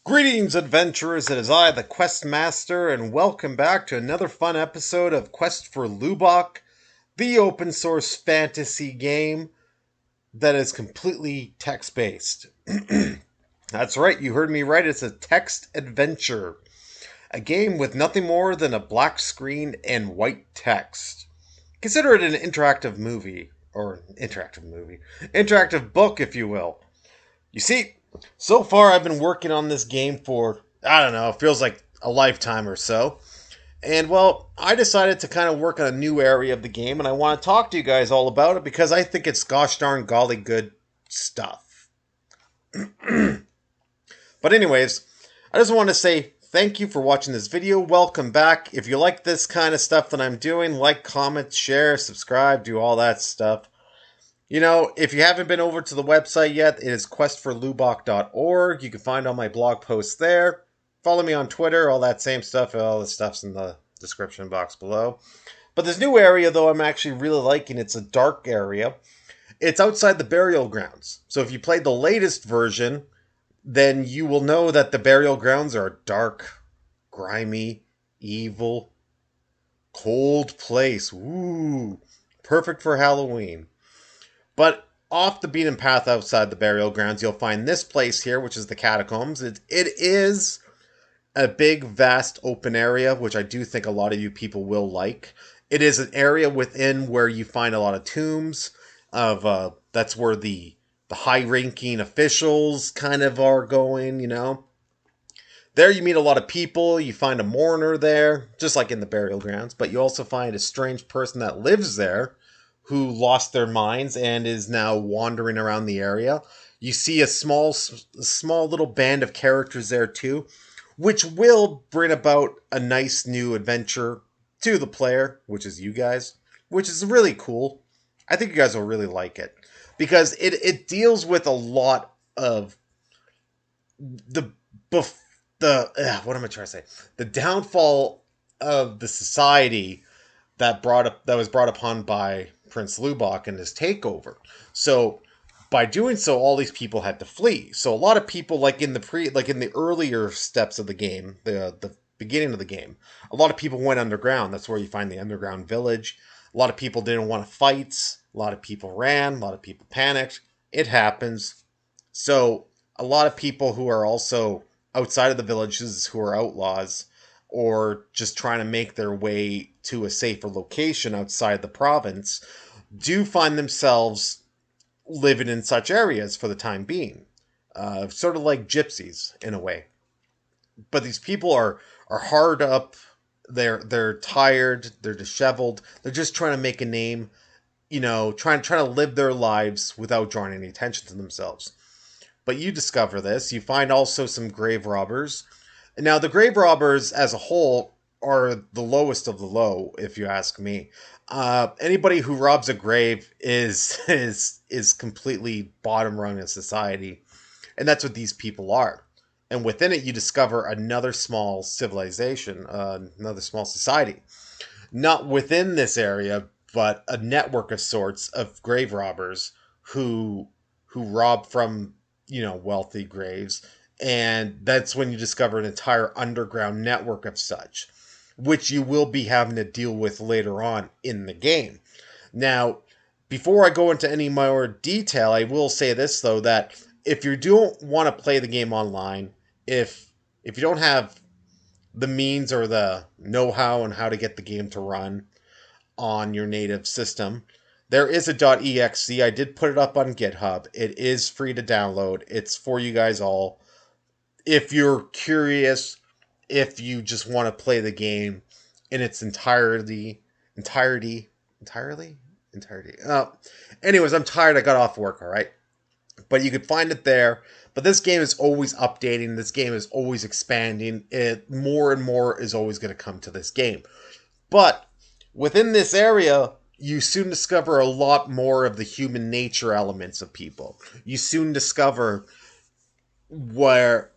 Greetings, adventurers. It is I, the Quest Master, and welcome back to another fun episode of Quest for Lubok, the open source fantasy game that is completely text based. That's right, you heard me right. It's a text adventure, a game with nothing more than a black screen and white text. Consider it an interactive book, if you will. You see, so far I've been working on this game for, I don't know, it feels like a lifetime or so. And well, I decided to kind of work on a new area of the game, and I want to talk to you guys all about it because I think it's gosh darn golly good stuff. But anyways, I just want to say thank you for watching this video. Welcome back. If you like this kind of stuff that I'm doing, like, comment, share, subscribe, do all that stuff. You know, if you haven't been over to the website yet, it is questforlubok.org. You can find all my blog posts there. Follow me on Twitter, all that same stuff. All the stuff's in the description box below. But this new area, though, I'm actually really liking. It's a dark area. It's outside the burial grounds. So if you played the latest version, then you will know that the burial grounds are a dark, grimy, evil, cold place. Ooh, perfect for Halloween. But off the beaten path outside the burial grounds, you'll find this place here, which is the catacombs. It is a big, vast, open area, which I do think a lot of you people will like. It is an area within where you find a lot of tombs. That's where the high-ranking officials kind of are going, you know. There you meet a lot of people. You find a mourner there, just like in the burial grounds. But you also find a strange person that lives there, who lost their minds and is now wandering around the area. You see a small little band of characters there too, which will bring about a nice new adventure to the player, which is you guys, which is really cool. I think you guys will really like it because it deals with a lot of what am I trying to say? The downfall of the society that was brought upon by Prince Lubok and his takeover. So by doing so, all these people had to flee. So a lot of people, like in the earlier steps of the game, the beginning of the game, a lot of people went underground. That's where you find the underground village. A lot of people didn't want to fight. A lot of people ran. A lot of people panicked. It happens. So a lot of people who are also outside of the villages, who are outlaws, or just trying to make their way to a safer location outside the province, do find themselves living in such areas for the time being. Sort of like gypsies, in a way. But these people are hard up, they're tired, they're disheveled, they're just trying to make a name, you know, trying to live their lives without drawing any attention to themselves. But you discover this. You find also some grave robbers. Now, the grave robbers as a whole are the lowest of the low, if you ask me. Anybody who robs a grave is completely bottom rung in society, and that's what these people are. And within it, you discover another small civilization, another small society. Not within this area, but a network of sorts of grave robbers who rob from, you know, wealthy graves. And that's when you discover an entire underground network of such, which you will be having to deal with later on in the game. Now, before I go into any more detail, I will say this, though, that if you don't want to play the game online, if you don't have the means or the know-how on how to get the game to run on your native system, there is a .exe. I did put it up on GitHub. It is free to download. It's for you guys all. If you're curious, if you just want to play the game in its entirety. Anyways, I'm tired. I got off work, all right? But you could find it there. But this game is always updating. This game is always expanding. More and more is always going to come to this game. But within this area, you soon discover a lot more of the human nature elements of people. You soon discover where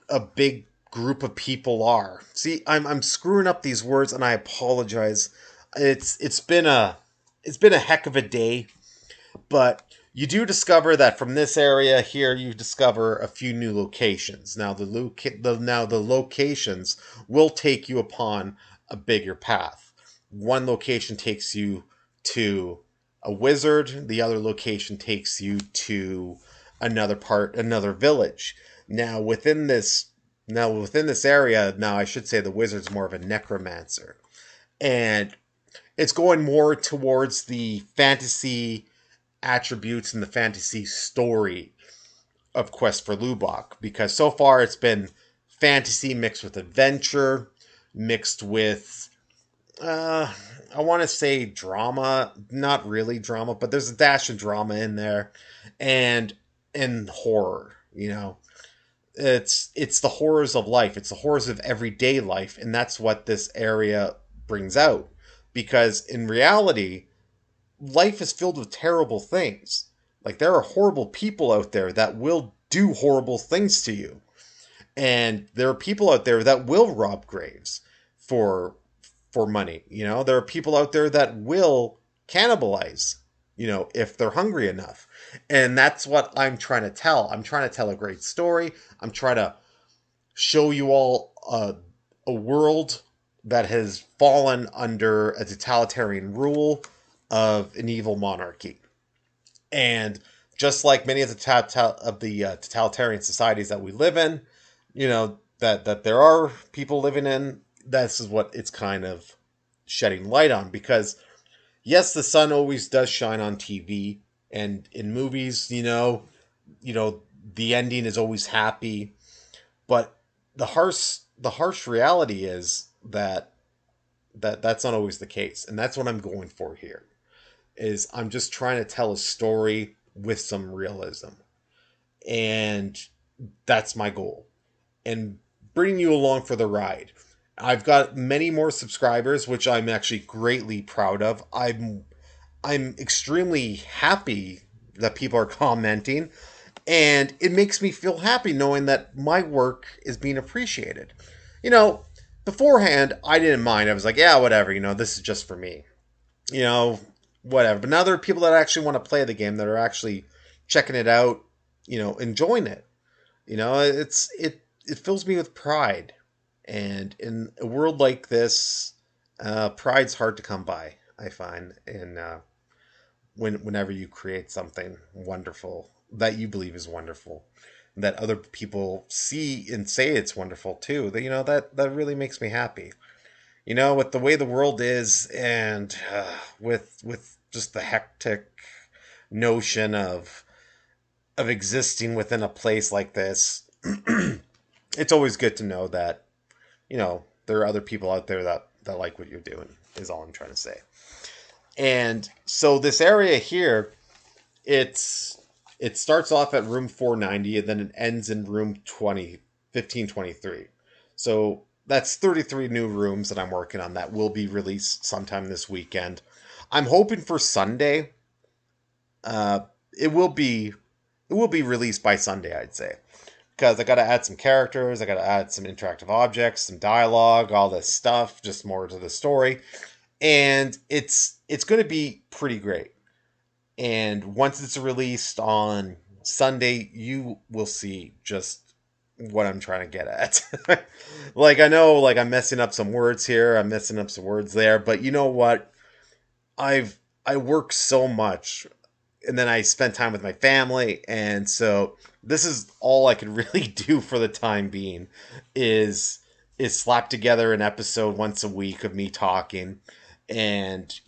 a big group of people are. See, I'm screwing up these words, and I apologize. It's been a heck of a day, but You do discover that from this area here, you discover a few new locations. Now the locations will take you upon a bigger path. One location takes you to a wizard. The other location takes you to another village. Now within this area, now I should say the wizard's more of a necromancer, and it's going more towards the fantasy attributes in the fantasy story of Quest for Lubok, because so far it's been fantasy mixed with adventure, mixed with I want to say drama, not really drama, but there's a dash of drama in there, and horror. It's the horrors of life. It's the horrors of everyday life, and that's what this area brings out. Because in reality, life is filled with terrible things. Like there are horrible people out there that will do horrible things to you. And there are people out there that will rob graves for money. There are people out there that will cannibalize, if they're hungry enough. And that's what I'm trying to tell. I'm trying to tell a great story. I'm trying to show you all a world that has fallen under a totalitarian rule of an evil monarchy. And just like many of the totalitarian societies that we live in, that there are people living in, this is what it's kind of shedding light on. Because yes, the sun always does shine on TV and in movies. The ending is always happy, but the harsh reality is that's not always the case, and that's what I'm going for here. Is I'm just trying to tell a story with some realism, and that's my goal, and bring you along for the ride. I've got many more subscribers, which I'm actually greatly proud of. I'm extremely happy that people are commenting, and it makes me feel happy knowing that my work is being appreciated. You know, Beforehand, I didn't mind. I was like, yeah, whatever, this is just for me. You know, Whatever. But now there are people that actually want to play the game, that are actually checking it out, enjoying it. It fills me with pride. And in a world like this, pride's hard to come by, I find. And whenever you create something wonderful that you believe is wonderful, that other people see and say it's wonderful too, that really makes me happy. With the way the world is, and with just the hectic notion of existing within a place like this, it's always good to know that there are other people out there that like what you're doing. Is all I'm trying to say. And so this area here, it starts off at room 490, and then it ends in room 1523. So that's 33 new rooms that I'm working on that will be released sometime this weekend. I'm hoping for Sunday. Uh, it will be released by Sunday, I'd say, because I got to add some characters, I got to add some interactive objects, some dialogue, all this stuff, just more to the story, and it's going to be pretty great. And once it's released on Sunday, you will see just what I'm trying to get at. Like, I know, like, I'm messing up some words here, I'm messing up some words there, but you know what? I work so much, and then I spend time with my family, and so this is all I could really do for the time being is slap together an episode once a week of me talking, and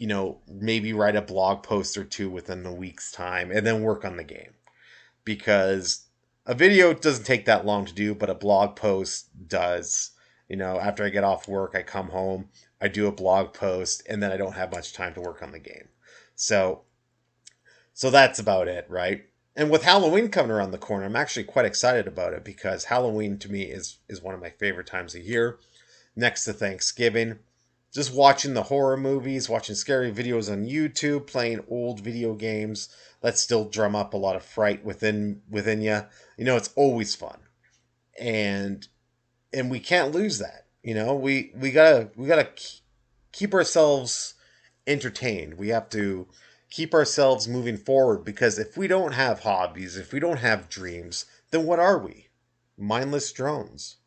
maybe write a blog post or two within a week's time, and then work on the game. Because a video doesn't take that long to do, but a blog post does. After I get off work, I come home, I do a blog post, and then I don't have much time to work on the game. So that's about it, right? And with Halloween coming around the corner, I'm actually quite excited about it, because Halloween to me is one of my favorite times of year, next to Thanksgiving. Just watching the horror movies, watching scary videos on YouTube, playing old video games that still drum up a lot of fright within you. It's always fun. And we can't lose that. We gotta keep ourselves entertained. We have to keep ourselves moving forward, because if we don't have hobbies, if we don't have dreams, then what are we? Mindless drones.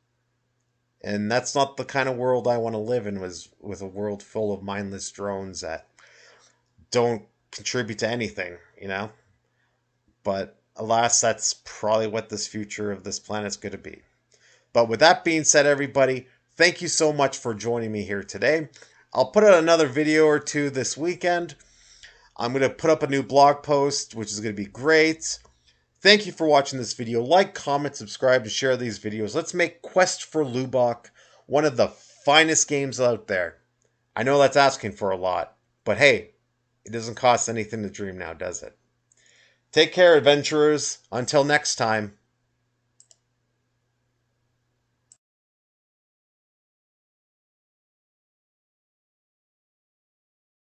And that's not the kind of world I want to live in, was with a world full of mindless drones that don't contribute to anything, you know? But alas, that's probably what this future of this planet's going to be. But with that being said, everybody, thank you so much for joining me here today. I'll put out another video or two this weekend. I'm going to put up a new blog post, which is going to be great. Thank you for watching this video. Like, comment, subscribe, and share these videos. Let's make Quest for Lubok one of the finest games out there. I know that's asking for a lot, but hey, it doesn't cost anything to dream now, does it? Take care, adventurers. Until next time.